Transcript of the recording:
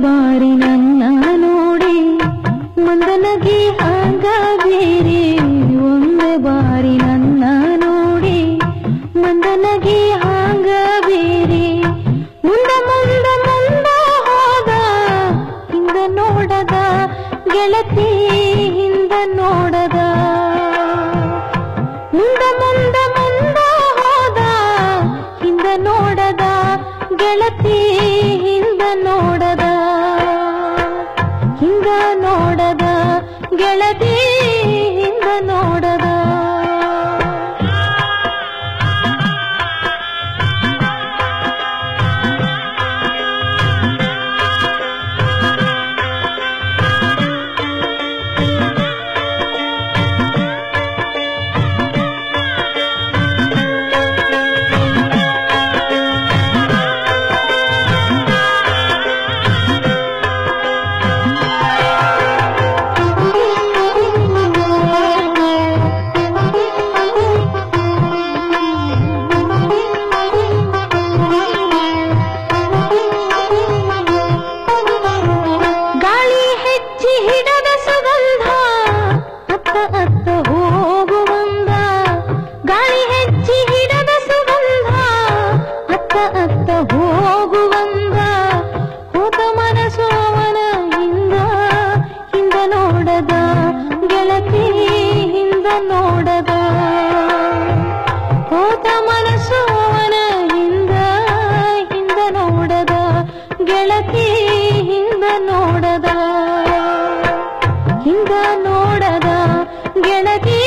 ಬಾರಿ ನನ್ನ ನೋಡಿ ಮಂದನಗಿ ಹಾಂಗ ಬೇರೆ ಒಂದೇ ಬಾರಿ ನನ್ನ ನೋಡಿ ಮಂದನಗಿ ಹಾಂಗ ಬೇರೆ ಮುಂದ ಮುಂದ ಮುಂದ ಹೋದ ಹಿಂದ ನೋಡದ ಗೆಳತಿ ಹಿಂದ ನೋಡದ ಮುಂದ ಮುಂದ ಮುಂದ ಹೋದ ಹಿಂದ ನೋಡದ ಗೆಳತಿ ಹಿಂದ ನೋಡದ ಹಿಂದ ನೋಡದ ಗೆಳತಿ ಹಿಂದ ನೋಡದ ಅತ್ತ ಹೋಗುವಂದ ಗಾಳಿ ಹೆಚ್ಚಿ ಹಿಡದ ಸುಗಂಧ ಅತ್ತ ಅತ್ತ ಹೋಗುವಂದ ಹೋದ ಮನಸೋವನ ಹಿಂದ ಹಿಂದ ನೋಡದ ಗೆಳತಿ ಹಿಂದ ನೋಡದ ಹೋದ ಮನಸೋವನ ಹಿಂದ ಹಿಂದ ನೋಡದ ಗೆಳತಿ ಹಿಂದ ನೋಡದ ಹಿಂದ ನೋಡದ ಗೆಳತಿ